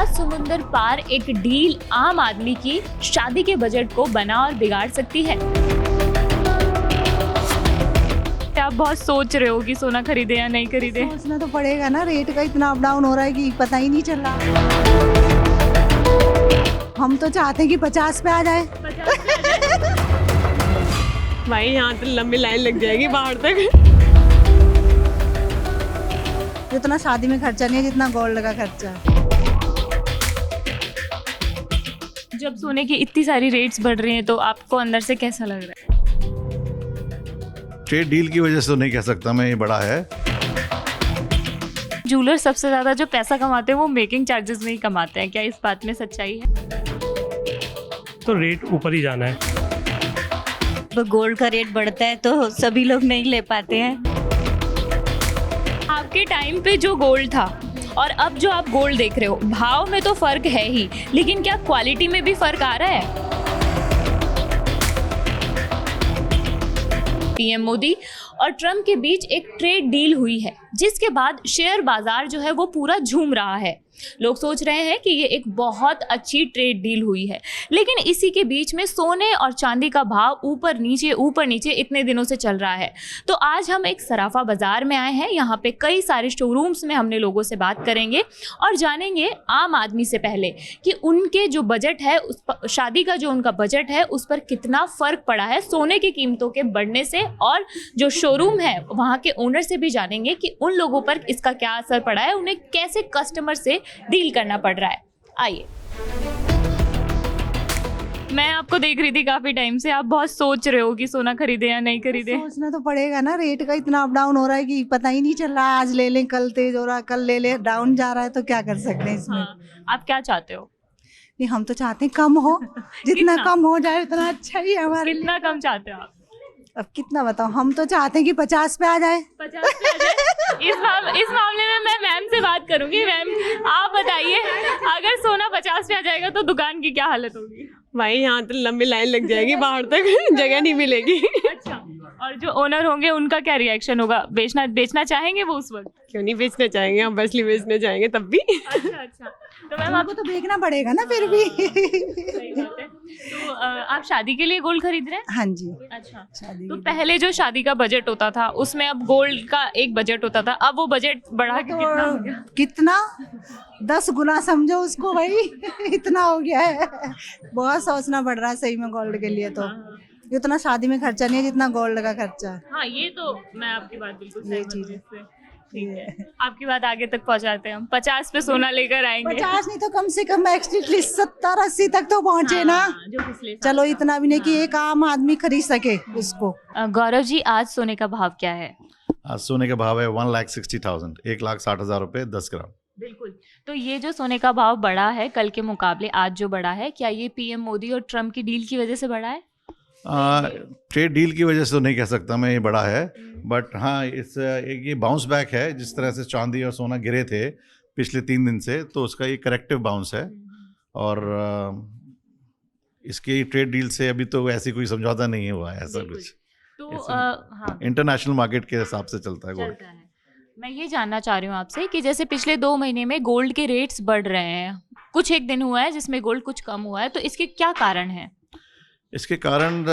समुंदर पार एक डील आम आदमी की शादी के बजट को बना और बिगाड़ सकती है। आप बहुत सोच रहे हो कि सोना खरीदे या नहीं खरीदे। सोचना तो पड़ेगा ना, रेट का इतना अप डाउन हो रहा है कि पता ही नहीं चल रहा। हम तो चाहते हैं कि 50 पे आ जाए। भाई यहाँ तो लंबी लाइन लग जाएगी बाहर तक। जितना शादी में खर्चा नहीं है जितना गोल्ड का खर्चा है। जब सोने की इतनी सारी रेट्स बढ़ रही हैं तो आपको अंदर से कैसा लग रहा है? ट्रेड डील की वजह से तो नहीं कह सकता मैं, ये बड़ा है। जूलर सबसे ज्यादा जो पैसा कमाते हैं वो मेकिंग चार्जेस में ही कमाते हैं, क्या इस बात में सच्चाई है? तो रेट ऊपर ही जाना है। तो गोल्ड का रेट बढ़ता है तो सभी लोग नहीं ले पाते हैं। आपके टाइम पे जो गोल्ड था और अब जो आप गोल्ड देख रहे हो, भाव में तो फर्क है ही, लेकिन क्या क्वालिटी में भी फर्क आ रहा है? पीएम मोदी और ट्रम्प के बीच एक ट्रेड डील हुई है, जिसके बाद शेयर बाजार जो है वो पूरा झूम रहा है। लोग सोच रहे हैं कि ये एक बहुत अच्छी ट्रेड डील हुई है, लेकिन इसी के बीच में सोने और चांदी का भाव ऊपर नीचे इतने दिनों से चल रहा है। तो आज हम एक सराफा बाजार में आए हैं। यहाँ पे कई सारे शोरूम्स में हमने लोगों से बात करेंगे और जानेंगे आम आदमी से पहले कि उनके जो बजट है, उस पर शादी का जो उनका बजट है उस पर कितना फ़र्क पड़ा है सोने की कीमतों के बढ़ने से, और जो शोरूम है वहाँ के ओनर से भी जानेंगे कि उन लोगों पर इसका क्या असर पड़ा है, उन्हें कैसे कस्टमर से डील करना पड़ रहा है। आइए, मैं आपको देख रही थी काफी टाइम से, आप बहुत सोच रहे हो कि सोना खरीदे या नहीं खरीदे। सोचना तो पड़ेगा ना, रेट का इतना अप डाउन हो रहा है कि पता ही नहीं चल रहा। आज ले लें, कल तेज हो रहा है, कल ले लें, डाउन जा रहा है, तो क्या कर सकते हैं इसमें। हाँ, आप क्या चाहते हो? नहीं, हम तो चाहते हैं कम हो, जितना कम हो जाए उतना अच्छा ही है हमारे लिए। कितना कम चाहते हो आप? अब कितना बताओ, हम तो चाहते हैं कि 50 पे आ जाए। 50 पे आ जाए। इस मामले में मैं मैम से बात करूंगी। मैम, आप बताइए, अगर सोना 50 पे आ जाएगा तो दुकान की क्या हालत होगी? भाई यहाँ तो लंबी लाइन लग जाएगी बाहर तक, जगह नहीं मिलेगी। अच्छा, और जो ओनर होंगे उनका क्या रिएक्शन होगा? बेचना चाहेंगे वो उस वक्त? क्यों नहीं बेचना चाहेंगे, हम बसली बेचना चाहेंगे तब भी। अच्छा, तो मैम आपको तो देखना पड़ेगा ना फिर भी। सही बात है। तो आप शादी के लिए गोल्ड खरीद रहे हैं? हाँ जी। अच्छा, शादी तो पहले जो शादी का बजट होता था उसमें अब गोल्ड का एक बजट होता था, अब वो बजट बढ़ा के कितना हो गया? कितना 10 गुना समझो उसको भाई। इतना हो गया है, बहुत सोचना पड़ रहा है सही में गोल्ड के लिए। तो इतना शादी में खर्चा नहीं है जितना गोल्ड का खर्चा है। हाँ, ये तो मैं आपकी बात बिल्कुल ये सहमत चीज़ हूँ है। इससे। ठीक है, आपकी बात आगे तक पहुंचाते हैं हम। 50 पे सोना लेकर आएंगे। 50 नहीं तो कम से कम एटलीस्ट 70-80 तक तो पहुंचे ना। हाँ, जो पिछले साल चलो इतना भी नहीं कि एक आम आदमी खरीद सके उसको। गौरव जी, आज सोने का भाव क्या है? आज सोने का भाव है 1,60,000, 1,60,000 रुपये 10 ग्राम। बिल्कुल। तो ये जो सोने का भाव बढ़ा है कल के मुकाबले, आज जो बढ़ा है, क्या ये पीएम मोदी और ट्रम्प की डील की वजह से बढ़ा है? ट्रेड डील की वजह से तो नहीं कह सकता मैं, ये बड़ा है। बट हाँ, ये बाउंस बैक है। जिस तरह से चांदी और सोना गिरे थे पिछले 3 दिन से, तो उसका ये करेक्टिव बाउंस है। और इसकी ट्रेड डील से अभी तो ऐसी कोई समझौता नहीं हुआ है, ऐसा कुछ। तो हाँ, इंटरनेशनल मार्केट के हिसाब से चलता है गोल्ड। चलता है। मैं ये जानना चाह रही हूँ आपसे कि जैसे पिछले 2 महीने में गोल्ड के रेट्स बढ़ रहे हैं, कुछ एक दिन हुआ है जिसमें गोल्ड कुछ कम हुआ है, तो इसके क्या कारण है? इसके कारण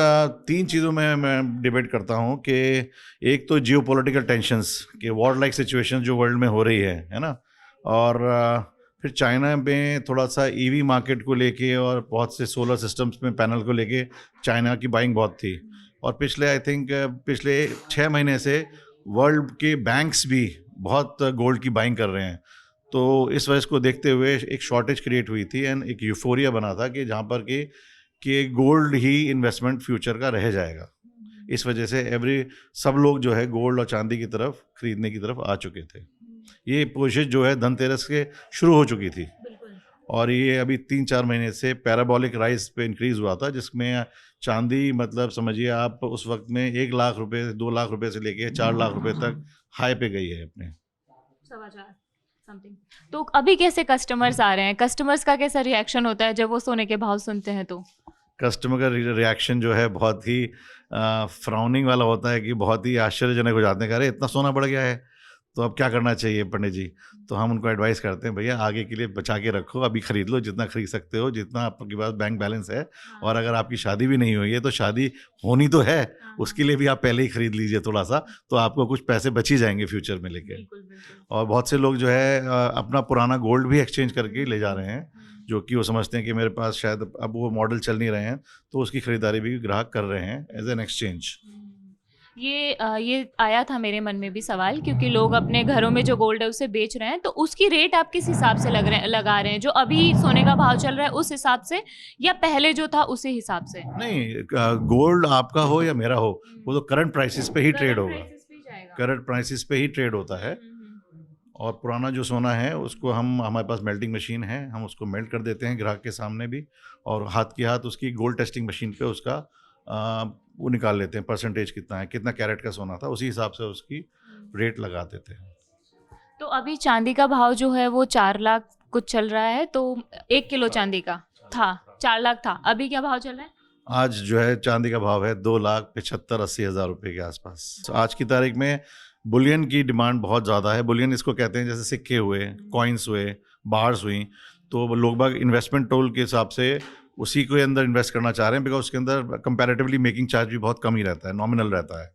3 चीज़ों में मैं डिबेट करता हूँ कि एक तो जियोपॉलिटिकल टेंशंस कि वॉर लाइक सिचुएशन जो वर्ल्ड में हो रही है ना, और फिर चाइना में थोड़ा सा ईवी मार्केट को लेके और बहुत से सोलर सिस्टम्स में पैनल को लेके चाइना की बाइंग बहुत थी। और पिछले 6 महीने से वर्ल्ड के बैंक्स भी बहुत गोल्ड की बाइंग कर रहे हैं। तो इस वजह को देखते हुए एक शॉर्टेज क्रिएट हुई थी एंड एक यूफोरिया बना था कि जहाँ पर कि गोल्ड ही इन्वेस्टमेंट फ्यूचर का रह जाएगा। इस वजह से सब लोग जो है गोल्ड और चांदी की तरफ खरीदने की तरफ आ चुके थे। ये कोशिश जो है धनतेरस के शुरू हो चुकी थी और ये अभी 3-4 महीने से पैराबोलिक राइज पे इंक्रीज हुआ था, जिसमें चांदी मतलब समझिए आप उस वक्त में 1 लाख रुपए 2 लाख रुपए से लेके 4 लाख रुपए तक हाई पे गई है अपने। समथिंग। तो अभी कैसे कस्टमर्स आ रहे हैं? कस्टमर्स का कैसा रिएक्शन होता है जब वो सोने के भाव सुनते हैं? तो कस्टमर का रिएक्शन जो है बहुत ही फ्राउनिंग वाला होता है कि बहुत ही आश्चर्यजनक हो जाते हैं कि अरे इतना सोना बढ़ गया है। तो अब क्या करना चाहिए पंडित जी? तो हम उनको एडवाइस करते हैं, भैया आगे के लिए बचा के रखो, अभी खरीद लो जितना खरीद सकते हो, जितना आपके पास बैंक बैलेंस है। और अगर आपकी शादी भी नहीं हुई है तो शादी होनी तो है, उसके लिए भी आप पहले ही खरीद लीजिए थोड़ा सा, तो आपको कुछ पैसे बच ही जाएंगे फ्यूचर में लेके। और बहुत से लोग जो है अपना पुराना गोल्ड भी एक्सचेंज करके ले जा रहे हैं, जो कि वो समझते हैं कि मेरे पास शायद अब वो मॉडल चल नहीं रहे हैं, तो उसकी खरीदारी भी ग्राहक कर रहे हैं एज एन एक्सचेंज। ये आया था मेरे मन में भी सवाल, क्योंकि लोग अपने घरों में जो गोल्ड है उसे बेच रहे हैं, तो उसकी रेट आप किस हिसाब से लगा रहे हैं? जो अभी सोने का भाव चल रहा है उस हिसाब से, या पहले जो था उसी हिसाब से? नहीं, गोल्ड आपका हो या मेरा हो, वो तो करंट प्राइसेस पे ही ट्रेड होगा, करंट प्राइसेस पे ही ट्रेड होता है। और पुराना जो सोना है उसको हमारे पास मेल्टिंग मशीन है, हम उसको मेल्ट कर देते हैं ग्राहक के सामने भी, और हाथ के हाथ उसकी गोल्ड टेस्टिंग मशीन पे उसका वो निकाल लेते हैं, परसेंटेज कितना है, कितना कैरेट का सोना था, उसी हिसाब से उसकी रेट लगा देते हैं। तो अभी चांदी का भाव जो है वो 4 लाख कुछ चल रहा है, तो 1 किलो चांदी का था 4 लाख था, अभी क्या भाव चल रहा है? आज जो है चांदी का भाव है 2,75,80 हज़ार रुपये के आसपास। तो आज की तारीख में बुलियन की डिमांड बहुत ज़्यादा है। बुलियन इसको कहते हैं, जैसे सिक्के हुए, कॉइन्स हुए, बार्स हुई, तो लोग बाग इन्वेस्टमेंट टोल के हिसाब से उसी के अंदर इन्वेस्ट करना चाह रहे हैं, बिकॉज उसके अंदर कंपैरेटिवली मेकिंग चार्ज भी बहुत कम ही रहता है, नॉमिनल रहता है।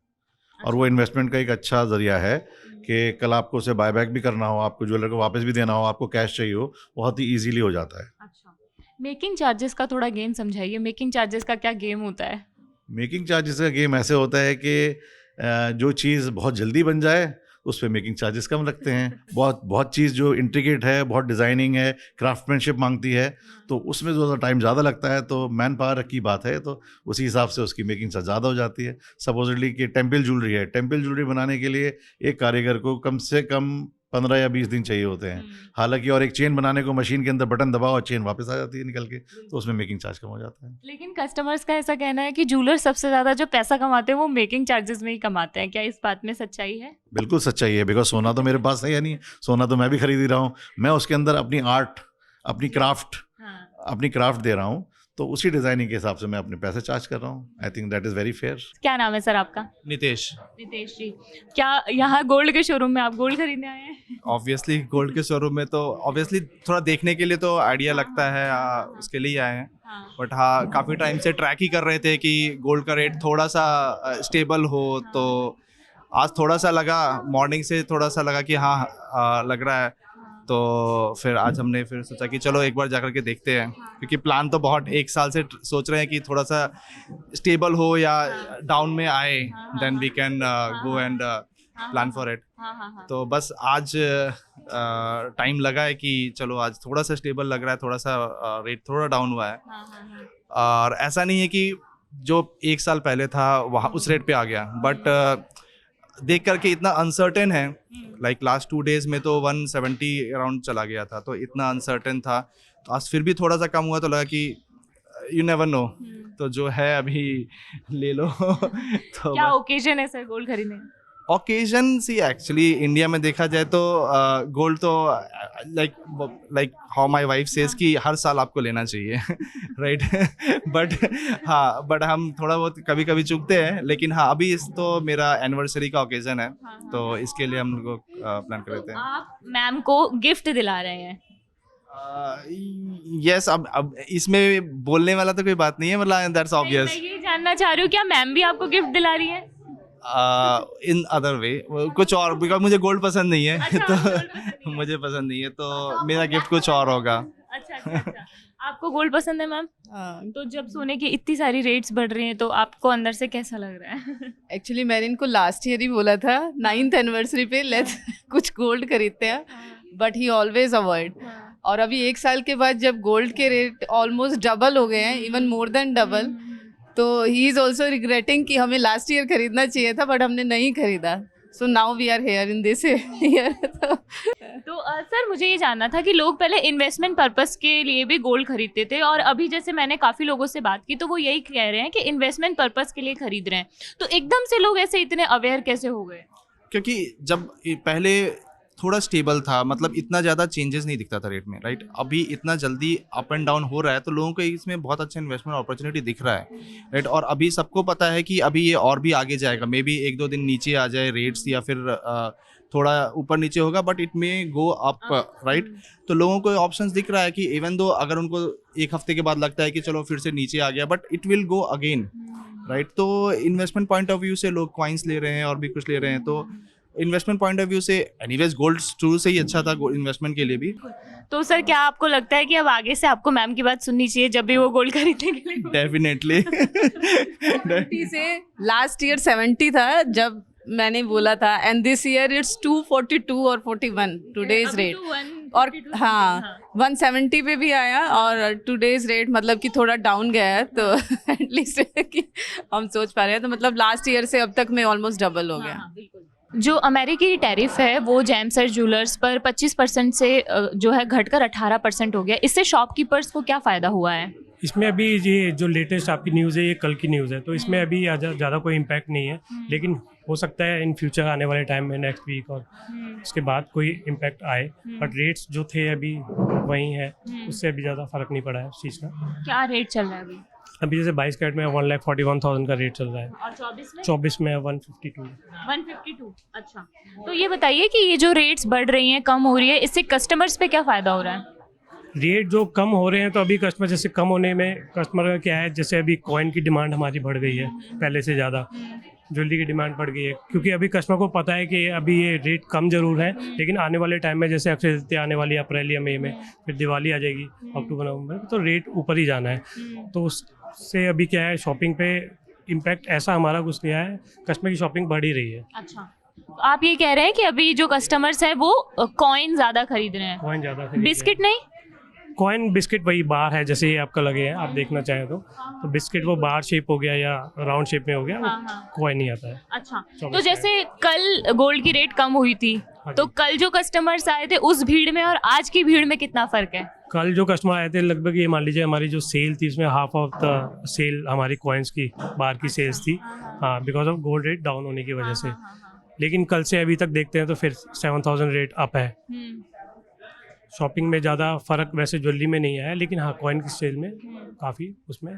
और वो इन्वेस्टमेंट का एक अच्छा जरिया है कि कल आपको उसे बायबैक भी करना हो, आपको ज्वेलर को वापस भी देना हो, आपको कैश चाहिए हो, बहुत ही ईजीली हो जाता है। अच्छा, मेकिंग चार्जेस का थोड़ा गेम समझाइए, मेकिंग चार्जेस का क्या गेम होता है? मेकिंग चार्जेस का गेम ऐसे होता है कि जो चीज़ बहुत जल्दी बन जाए उस पर मेकिंग चार्जेस कम लगते हैं। बहुत चीज़ जो इंट्रिकेट है, बहुत डिज़ाइनिंग है, क्राफ्टमैनशिप मांगती है, तो उसमें जो टाइम ज़्यादा लगता है, तो मैन पावर की बात है, तो उसी हिसाब से उसकी मेकिंग चार्ज ज़्यादा हो जाती है। सपोजिटली कि टेम्पल ज्वेलरी है, टेम्पल ज्वेलरी बनाने के लिए एक कारीगर को कम से कम 15 या 20 दिन चाहिए होते हैं। हालांकि और एक चेन बनाने को मशीन के अंदर बटन दबाओ और चेन वापस आ जाती है निकल के, तो उसमें मेकिंग चार्ज कम हो जाता है। लेकिन कस्टमर्स का ऐसा कहना है कि ज्वेलर सबसे ज़्यादा जो पैसा कमाते हैं वो मेकिंग चार्जेस में ही कमाते हैं, क्या इस बात में सच्चाई है? बिल्कुल सच्चाई है, बिकॉज सोना तो मेरे पास है या नहीं, सोना तो मैं भी खरीद ही रहा हूँ, मैं उसके अंदर अपनी आर्ट, अपनी क्राफ्ट दे रहा हूँ, तो उसी डिज़ाइनिंग के हिसाब से मैं अपने पैसे चार्ज कर रहा हूँ। I think that is very fair. क्या नाम है सर आपका? नितेश। नितेश जी, क्या यहाँ गोल्ड के शोरूम में आप गोल्ड खरीदने आए हैं? ऑब्वियसली गोल्ड के शोरूम में तो ऑब्वियसली थोड़ा देखने के लिए तो आइडिया लगता है, उसके लिए आए हैं। बट हाँ, काफ़ी टाइम से ट्रैक ही कर रहे थे कि गोल्ड का रेट थोड़ा सा स्टेबल हो, तो आज थोड़ा सा लगा, मॉर्निंग से थोड़ा सा लगा कि हाँ लग रहा है, तो फिर आज हमने फिर सोचा कि चलो एक बार जाकर के देखते हैं, क्योंकि प्लान तो बहुत 1 साल से सोच रहे हैं कि थोड़ा सा स्टेबल हो या डाउन में आए, then we can go and plan for it. तो बस आज टाइम लगा है कि चलो आज थोड़ा सा स्टेबल लग रहा है, थोड़ा सा रेट थोड़ा डाउन हुआ है। और ऐसा नहीं है कि जो 1 साल पहले था वहाँ उस रेट पे आ गया, बट देख करके इतना अनसर्टेन है, लाइक लास्ट 2 डेज में तो 170 अराउंड चला गया था, तो इतना अनसर्टेन था, तो आज फिर भी थोड़ा सा कम हुआ, तो लगा कि यू नेवर नो, तो जो है अभी ले लो। तो क्या ओकेजन है सर गोल्ड खरीदने? ओकेजन सी एक्चुअली इंडिया में देखा जाए तो गोल्ड तो like how my wife says कि हर साल आपको लेना चाहिए, राइट। बट हाँ, बट हम थोड़ा बहुत कभी कभी चूकते हैं, लेकिन हाँ अभी इस तो मेरा एनिवर्सरी का ओकेजन है, तो इसके लिए हम लोग प्लान कर रहे थे। आप मैम को गिफ्ट दिला रहे हैं? यस, अब इसमें बोलने वाला तो कोई बात नहीं है, मतलब दैट्स ऑब्वियस। मैं ये जानना चाह रही हूँ, क्या मैम भी आपको गिफ्ट दिला रही है? इन अदर वे कुछ और, बिकॉज मुझे गोल्ड पसंद नहीं है। अच्छा, तो गोल्ड पसंद नहीं है। मुझे पसंद नहीं है, तो मेरा गिफ्ट कुछ और होगा। अच्छा। आपको गोल्ड पसंद है मैम? तो जब सोने की इतनी सारी रेट्स बढ़ रही हैं तो आपको अंदर से कैसा लग रहा है? एक्चुअली मैंने इनको लास्ट ईयर ही बोला था 9th एनिवर्सरी पे लेट्स कुछ गोल्ड खरीदते हैं, बट ही ऑलवेज अवॉइड। और अभी 1 साल के बाद जब गोल्ड के रेट ऑलमोस्ट डबल हो गए हैं, इवन मोर देन डबल, तो ही इज़ ऑल्सो रिग्रेटिंग कि हमें लास्ट ईयर खरीदना चाहिए था बट हमने नहीं खरीदा। So now we are here in this year. तो सर मुझे ये जानना था कि लोग पहले इन्वेस्टमेंट पर्पस के लिए भी गोल्ड खरीदते थे, और अभी जैसे मैंने काफ़ी लोगों से बात की तो वो यही कह रहे हैं कि इन्वेस्टमेंट पर्पस के लिए खरीद रहे हैं, तो एकदम से लोग ऐसे इतने अवेयर कैसे हो गए? क्योंकि जब पहले थोड़ा स्टेबल था, मतलब इतना ज़्यादा चेंजेस नहीं दिखता था रेट में, राइट। अभी इतना जल्दी अप एंड डाउन हो रहा है, तो लोगों को इसमें बहुत अच्छा इन्वेस्टमेंट अपॉर्चुनिटी दिख रहा है, राइट। और अभी सबको पता है कि अभी ये और भी आगे जाएगा, मे बी 1-2 दिन नीचे आ जाए रेट्स, या फिर थोड़ा ऊपर नीचे होगा, but it may go up, right. तो लोगों को ऑप्शंस दिख रहा है कि इवन दो अगर उनको एक हफ्ते के बाद लगता है कि चलो फिर से नीचे आ गया, but it will go again, right. तो इन्वेस्टमेंट पॉइंट ऑफ व्यू से लोग कॉइन्स ले रहे हैं और भी कुछ ले रहे हैं। तो इन्वेस्टमेंट पॉइंट ऑफ व्यू से एनीवेज गोल्ड शुरू से ही अच्छा था इन्वेस्टमेंट के लिए भी। तो सर क्या आपको लगता है कि अब आगे से आपको मैम की बात सुननी चाहिए जब भी वो गोल्ड खरीदने के लिए? डेफिनेटली। 70 से लास्ट ईयर 70 था जब मैंने बोला था, एंड दिस ईयर इट्स 242 और 41 टुडेज रेट। और हाँ 170 पे भी आया और टुडेज रेट मतलब कि थोड़ा डाउन गया है, तो एटलीस्ट कि हम सोच पा रहे हैं। तो मतलब लास्ट ईयर से अब तक में ऑलमोस्ट डबल हो गया। जो अमेरिकी टैरिफ है वो जेम्स और ज्वेलर्स पर 25% से जो है घटकर 18% हो गया। इससे शॉपकीपर्स को क्या फ़ायदा हुआ है? इसमें अभी ये जो लेटेस्ट आपकी न्यूज़ है ये कल की न्यूज़ है, तो इसमें अभी ज़्यादा कोई इम्पैक्ट नहीं है, लेकिन हो सकता है इन फ्यूचर आने वाले टाइम में नेक्स्ट वीक और उसके बाद कोई इम्पैक्ट आए। बट रेट्स जो थे अभी वही है, उससे अभी ज़्यादा फ़र्क नहीं पड़ा है उस चीज़ का। क्या रेट चल रहा है अभी? अभी जैसे 22 कैरेट में 1,41,000 का रेट चल रहा है, और 24 में? 24 में 152। 152। अच्छा, तो ये बताइए कि ये जो रेट्स बढ़ रही हैं, कम हो रही है, इससे कस्टमर्स पे क्या फ़ायदा हो रहा है? रेट जो कम हो रहे हैं तो अभी कस्टमर जैसे कम होने में कस्टमर का क्या है, जैसे अभी कॉइन की डिमांड हमारी बढ़ गई है पहले से ज़्यादा, ज्वेलरी की डिमांड बढ़ गई है, क्योंकि अभी कस्टमर को पता है कि अभी ये रेट कम ज़रूर है, लेकिन आने वाले टाइम में जैसे अक्षय तृतीया आने वाली है अप्रैल या मई में, फिर दिवाली आ जाएगी अक्टूबर नवंबर में, तो रेट ऊपर ही जाना है। तो उससे अभी क्या है, शॉपिंग पे इम्पैक्ट ऐसा हमारा कुछ नहीं आया है, कस्टमर की शॉपिंग बढ़ ही रही है। अच्छा, तो आप ये कह रहे हैं कि अभी जो कस्टमर्स हैं वो कॉइन ज़्यादा खरीद रहे हैं, कॉइन ज़्यादा, बिस्किट नहीं? कॉइन बिस्किट वही बार है, जैसे ये आपका लगे हैं, आप देखना चाहें तो बिस्किट वो बार शेप हो गया या राउंड शेप में हो गया, कॉइन नहीं आता है। अच्छा, तो जैसे कल गोल्ड की रेट कम हुई थी, तो कल जो कस्टमर्स आए थे उस भीड़ में और आज की भीड़ में कितना फ़र्क है? कल जो कस्टमर आए थे लगभग ये मान लीजिए हमारी जो सेल थी उसमें हाफ ऑफ द सेल हमारी कॉइन्स की बार की सेल्स थी, हाँ, because of gold rate down होने की वजह से। लेकिन कल से अभी तक देखते हैं तो फिर 7,000 रेट अप है। शॉपिंग में ज़्यादा फ़र्क वैसे ज्वेलरी में नहीं आया, लेकिन हाँ कॉइन की सेल में काफ़ी उसमें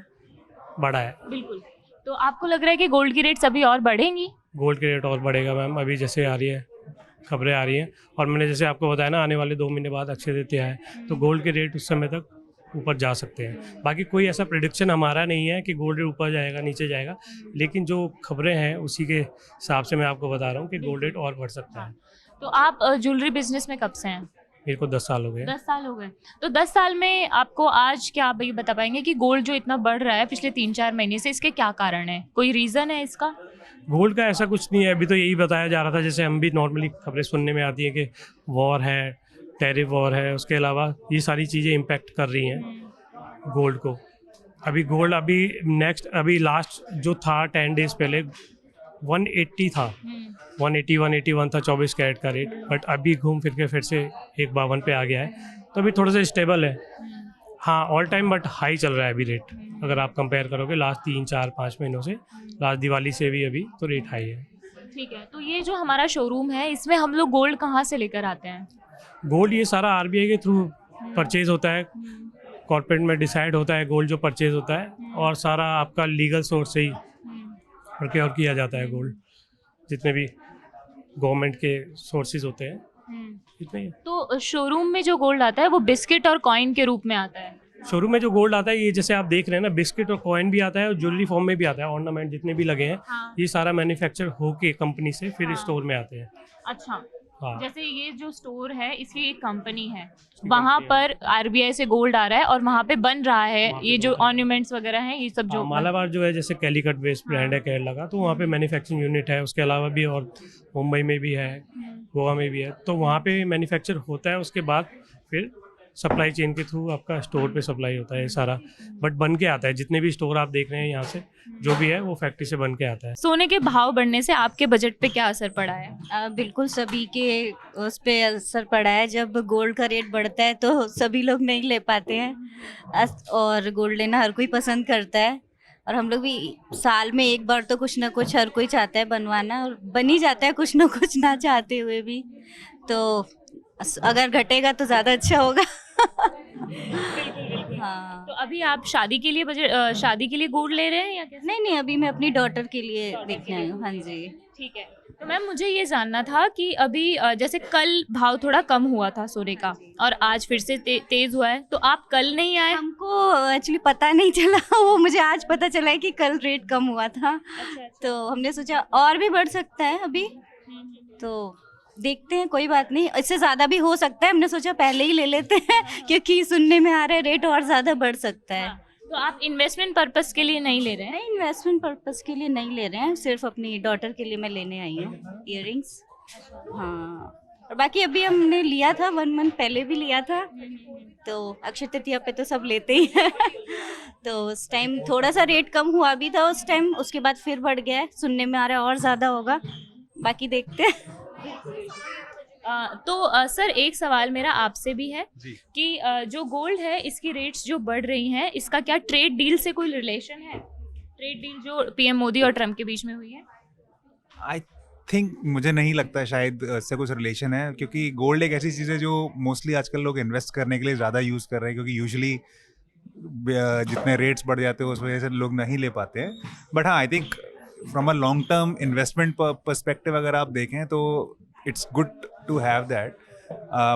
बढ़ा है। बिल्कुल। तो आपको लग रहा है कि गोल्ड की रेट्स अभी और बढ़ेंगी? गोल्ड की रेट और बढ़ेगा मैम, अभी जैसे आ रही है खबरें आ रही हैं, और मैंने जैसे आपको बताया ना, आने वाले 2 महीने बाद अक्षय तृतीया है, तो गोल्ड के रेट उस समय तक ऊपर जा सकते हैं। बाकी कोई ऐसा प्रेडिक्शन हमारा नहीं है कि गोल्ड रेट ऊपर जाएगा नीचे जाएगा, लेकिन जो खबरें हैं उसी के हिसाब से मैं आपको बता रहा हूँ कि गोल्ड रेट और बढ़ सकता है। तो आप ज्वेलरी बिजनेस में कब से हैं? मेरे को 10 साल हो गए। 10 साल हो गए। तो 10 साल में आपको आज क्या आप ये बता पाएंगे कि गोल्ड जो इतना बढ़ रहा है पिछले 3-4 महीने से, इसके क्या कारण है? कोई रीज़न है इसका? गोल्ड का ऐसा कुछ नहीं है, अभी तो यही बताया जा रहा था, जैसे हम भी नॉर्मली खबरें सुनने में आती है कि वॉर है, टैरिफ वॉर है, उसके अलावा ये सारी चीज़ें इम्पेक्ट कर रही हैं गोल्ड को। अभी गोल्ड अभी लास्ट जो था 10 डेज पहले 180 था, 181 था 24 कैरेट का रेट, बट अभी घूम फिर के फिर से 152 पे आ गया है, तो अभी थोड़ा सा स्टेबल है। हाँ, ऑल टाइम बट हाई चल रहा है अभी रेट, अगर आप कंपेयर करोगे लास्ट 3-4-5 महीनों से, लास्ट दिवाली से भी अभी तो रेट हाई है। ठीक है, तो ये जो हमारा शोरूम है इसमें हम लोग गोल्ड कहाँ से लेकर आते हैं? गोल्ड ये सारा RBI के थ्रू परचेज होता है, कॉर्पोरेट में डिसाइड होता है गोल्ड जो परचेज होता है, और सारा आपका लीगल सोर्स से ही प्रोक्योर किया जाता है गोल्ड, जितने भी गवर्नमेंट के सोर्सेज होते हैं इतने ही। तो शोरूम में जो गोल्ड आता है वो बिस्किट और कॉइन के रूप में आता है? शोरूम में जो गोल्ड आता है ये जैसे आप देख रहे हैं ना, बिस्किट और कॉइन भी आता है और ज्वेलरी फॉर्म में भी आता है, ऑर्नामेंट जितने भी लगे हैं, हाँ। ये सारा मैन्युफैक्चर होके कंपनी से फिर स्टोर में आते हैं। अच्छा, हाँ, जैसे ये जो स्टोर है इसकी एक कंपनी है, वहाँ पर RBI से गोल्ड आ रहा है और वहाँ पे बन रहा है ये जो ऑर्नामेंट्स वगैरह हैं, ये सब जो मालाबार जो है जैसे कैलीकट बेस्ड ब्रांड है केरला का, तो वहाँ पे मैन्युफैक्चरिंग यूनिट है, उसके अलावा भी और मुंबई में भी है, गोवा में भी है, तो वहाँ पे मैन्युफैक्चर होता है, उसके बाद फिर सप्लाई चेन के थ्रू आपका स्टोर पे सप्लाई होता है ये सारा, बट बन के आता है। जितने भी स्टोर आप देख रहे हैं यहाँ से जो भी है वो फैक्ट्री से बन के आता है। सोने के भाव बढ़ने से आपके बजट पे क्या असर पड़ा है? बिल्कुल सभी के उस पे असर पड़ा है। जब गोल्ड का रेट बढ़ता है तो सभी लोग नहीं ले पाते हैं, और गोल्ड लेना हर कोई पसंद करता है, और हम लोग भी साल में एक बार तो कुछ ना कुछ हर कोई चाहता है बनवाना, और बन ही जाता है कुछ ना कुछ ना चाहते हुए भी। तो अगर घटेगा तो ज़्यादा अच्छा होगा। हाँ, तो अभी आप शादी के लिए शादी के लिए गोल्ड ले रहे हैं या कैसे? नहीं, अभी मैं अपनी डॉटर के लिए देखने आई हूँ। हाँ जी। ठीक है, तो मैम मुझे ये जानना था कि अभी जैसे कल भाव थोड़ा कम हुआ था सोने का और आज फिर से तेज हुआ है, तो आप कल नहीं आए? हमको एक्चुअली पता नहीं चला वो मुझे आज पता चला है कि कल रेट कम हुआ था। तो हमने सोचा और भी बढ़ सकता है अभी, तो देखते हैं, कोई बात नहीं, इससे ज़्यादा भी हो सकता है। हमने सोचा पहले ही ले लेते हैं क्योंकि सुनने में आ रहा है रेट और ज़्यादा बढ़ सकता है। तो आप इन्वेस्टमेंट पर्पस के लिए नहीं ले रहे हैं? नहीं, इन्वेस्टमेंट पर्पस के लिए नहीं ले रहे हैं, सिर्फ अपनी डॉटर के लिए मैं लेने आई हूँ इयररिंग्स। हाँ, और बाकी अभी हमने लिया था 1 मंथ पहले भी लिया था, तो अक्षय तृतीया पे तो सब लेते ही हैं। तो उस टाइम थोड़ा सा रेट कम हुआ भी था उस टाइम, उसके बाद फिर बढ़ गया है, सुनने में आ रहा है और ज़्यादा होगा, बाकी देखते हैं। तो सर एक सवाल मेरा आपसे भी है कि जो गोल्ड है इसकी रेट्स जो बढ़ रही हैं, इसका क्या ट्रेड डील से कोई रिलेशन है? ट्रेड डील जो पीएम मोदी और ट्रम्प के बीच में हुई है? आई थिंक मुझे नहीं लगता शायद इससे कुछ रिलेशन है, क्योंकि गोल्ड एक ऐसी चीज़ है जो मोस्टली आजकल लोग इन्वेस्ट करने के लिए ज़्यादा यूज़ कर रहे हैं, क्योंकि यूजुअली जितने रेट्स बढ़ जाते हैं उस वजह से लोग नहीं ले पाते हैं। बट हाँ, I think from a long term investment perspective अगर आप देखें तो it's good to have that,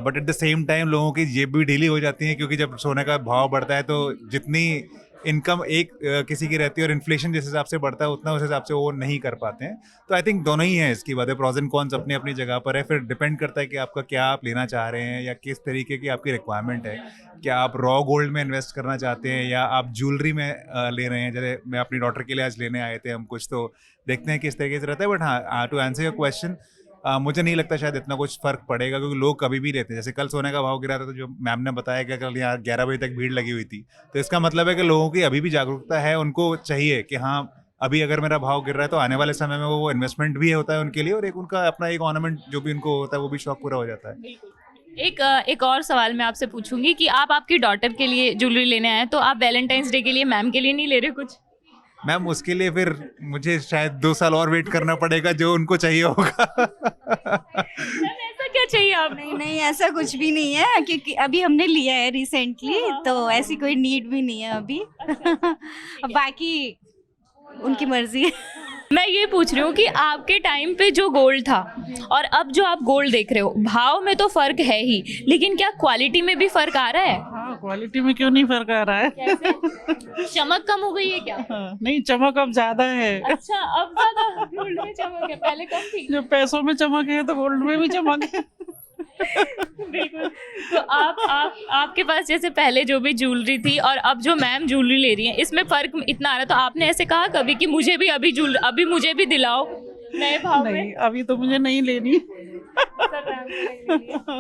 but at the same time लोगों की जेब भी ढीली हो जाती है, क्योंकि जब सोने का भाव बढ़ता है तो जितनी इनकम एक किसी की रहती है और इन्फ्लेशन जिस हिसाब से बढ़ता है उतना उस हिसाब से वो नहीं कर पाते हैं। तो आई थिंक दोनों ही हैं इसकी बातें, प्रॉज एंड कॉन्स अपनी अपनी जगह पर है। फिर डिपेंड करता है कि आपका क्या आप लेना चाह रहे हैं या किस तरीके की आपकी रिक्वायरमेंट है। क्या आप रॉ गोल्ड में इन्वेस्ट करना चाहते हैं या आप ज्वेलरी में ले रहे हैं? जैसे मैं अपनी डॉटर के लिए आज लेने आए थे हम कुछ, तो देखते हैं किस तरीके से रहता है। बट हाँ, टू आंसर योर क्वेश्चन, मुझे नहीं लगता शायद इतना कुछ फ़र्क पड़ेगा, क्योंकि लोग कभी भी रहते हैं। जैसे कल सोने का भाव गिरा था तो जो मैम ने बताया कि कल यहाँ 11 बजे तक भीड़ लगी हुई थी, तो इसका मतलब है कि लोगों की अभी भी जागरूकता है, उनको चाहिए कि हाँ अभी अगर मेरा भाव गिर रहा है तो आने वाले समय में वो इन्वेस्टमेंट भी होता है उनके लिए, और एक उनका अपना एक ऑर्नामेंट जो भी उनको होता है वो भी शौक पूरा हो जाता है। एक और सवाल मैं आपसे पूछूंगी कि आप आपकी डॉटर के लिए ज्वेलरी लेने आए, तो आप वैलेंटाइंस डे के लिए मैम के लिए नहीं ले रहे कुछ? मैम उसके लिए फिर मुझे शायद 2 साल और वेट करना पड़ेगा जो उनको चाहिए होगा। मैम ऐसा क्या चाहिए आप? नहीं, ऐसा कुछ भी नहीं है, क्योंकि अभी हमने लिया है रिसेंटली, तो ऐसी कोई नीड भी नहीं है अभी। बाकी उनकी मर्जी है। मैं ये पूछ रही हूँ कि आपके टाइम पे जो गोल्ड था और अब जो आप गोल्ड देख रहे हो, भाव में तो फर्क है ही, लेकिन क्या क्वालिटी में भी फर्क आ रहा है? हाँ, क्वालिटी में क्यों नहीं फर्क आ रहा है? कैसे? चमक कम हो गई है क्या? हाँ, नहीं, चमक अब ज्यादा है। अच्छा, अब ज्यादा गोल्ड में चमक है, पहले कम थी। जो पैसों में चमक है तो गोल्ड में भी चमक है। बिल्कुल। तो आपके पास जैसे पहले जो भी ज्वेलरी थी और अब जो मैम ज्वेलरी ले रही है, इसमें फर्क इतना आ रहा है, तो आपने ऐसे कहा कभी कि मुझे भी अभी मुझे भी दिलाओ नए भाव में? नहीं, अभी तो मुझे नहीं लेनी।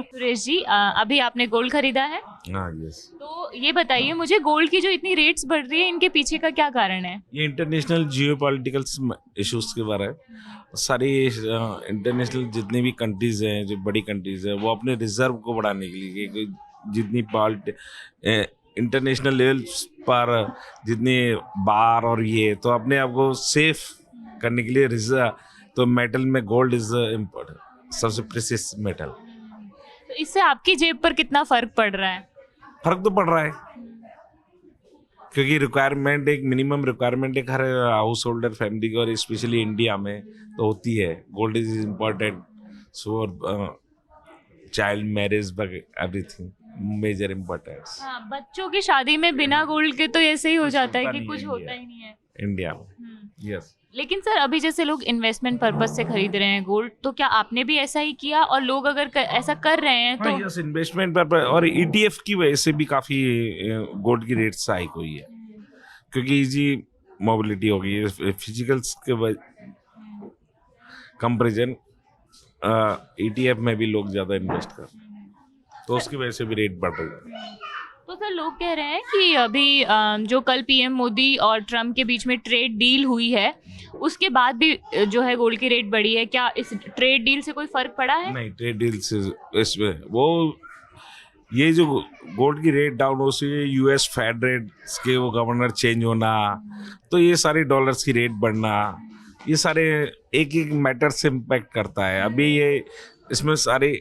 सुरेश जी, अभी आपने गोल्ड खरीदा है? हाँ, यस। तो ये बताइए मुझे, गोल्ड की जो इतनी रेट्स बढ़ रही है, इनके पीछे का क्या कारण है? ये इंटरनेशनल जियोपॉलिटिकल इश्यूज के बारे में सारी इंटरनेशनल जितनी भी कंट्रीज हैं, जो बड़ी कंट्रीज हैं, वो अपने रिजर्व को बढ़ाने के लिए कि जितनी इंटरनेशनल लेवल पर जितने बार और ये, तो अपने आप को सेफ करने के लिए रिजर्व, तो मेटल में गोल्ड इज इम्पोर्टेंट, सबसे प्रेशियस मेटल। तो इससे आपकी जेब पर कितना फर्क पड़ रहा है? फर्क तो पड़ रहा है, क्योंकि रिक्वायरमेंट, एक मिनिमम रिक्वायरमेंट एक हर हाउस होल्डर फैमिली की, और स्पेशली इंडिया में तो होती है। Gold is important for child marriage, everything major importance. हाँ, बच्चों की शादी में बिना गोल्ड के तो ऐसे ही हो जाता है कि कुछ होता ही नहीं है इंडिया में। यस। लेकिन सर अभी जैसे लोग इन्वेस्टमेंट पर्पस से खरीद रहे हैं गोल्ड, तो क्या आपने भी ऐसा ही किया? और लोग अगर ऐसा कर रहे हैं तो? यस, इन्वेस्टमेंट पर्पस और ETF की वजह से भी काफ़ी गोल्ड की रेट्स हाइक हुई है, क्योंकि इजी मोबिलिटी हो गई है। फिजिकल्स के कंपेरिजन ETF में भी लोग ज़्यादा इन्वेस्ट कर रहे हैं, तो उसकी वजह से भी रेट बढ़ रही है। तो सर लोग कह रहे हैं कि अभी जो कल पीएम मोदी और ट्रम्प के बीच में ट्रेड डील हुई है, उसके बाद भी जो है गोल्ड की रेट बढ़ी है। क्या इस ट्रेड डील से कोई फर्क पड़ा है? नहीं, ट्रेड डील से इसमें वो ये जो गोल्ड की रेट डाउन हो सी, US फेड रेट के वो गवर्नर चेंज होना, तो ये सारे डॉलर्स की रेट बढ़ना, ये सारे एक एक मैटर से इम्पैक्ट करता है। अभी ये इसमें सारी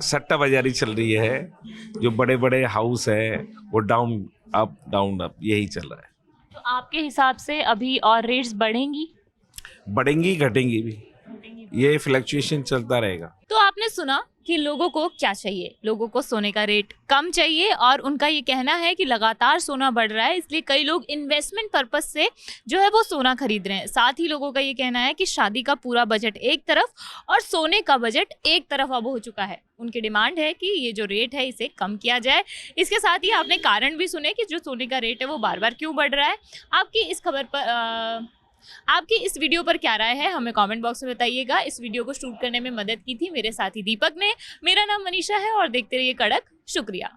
सट्टा बाजारी चल रही है, जो बड़े बड़े हाउस है वो डाउन अप यही चल रहा है। तो आपके हिसाब से अभी और रेट्स बढ़ेंगी घटेंगी भी? ये फ्लक्चुएशन चलता रहेगा। तो आपने सुना कि लोगों को क्या चाहिए। लोगों को सोने का रेट कम चाहिए और उनका ये कहना है कि लगातार सोना बढ़ रहा है, इसलिए कई लोग इन्वेस्टमेंट पर्पस से जो है वो सोना खरीद रहे हैं। साथ ही लोगों का ये कहना है कि शादी का पूरा बजट एक तरफ और सोने का बजट एक तरफ अब हो चुका है। उनकी डिमांड है कि ये जो रेट है इसे कम किया जाए। इसके साथ ही आपने कारण भी सुने कि जो सोने का रेट है वो बार बार क्यों बढ़ रहा है। आपकी इस खबर पर आपकी इस वीडियो पर क्या राय है, हमें कमेंट बॉक्स में बताइएगा। इस वीडियो को शूट करने में मदद की थी मेरे साथी दीपक ने। मेरा नाम मनीषा है और देखते रहिए कड़क। शुक्रिया।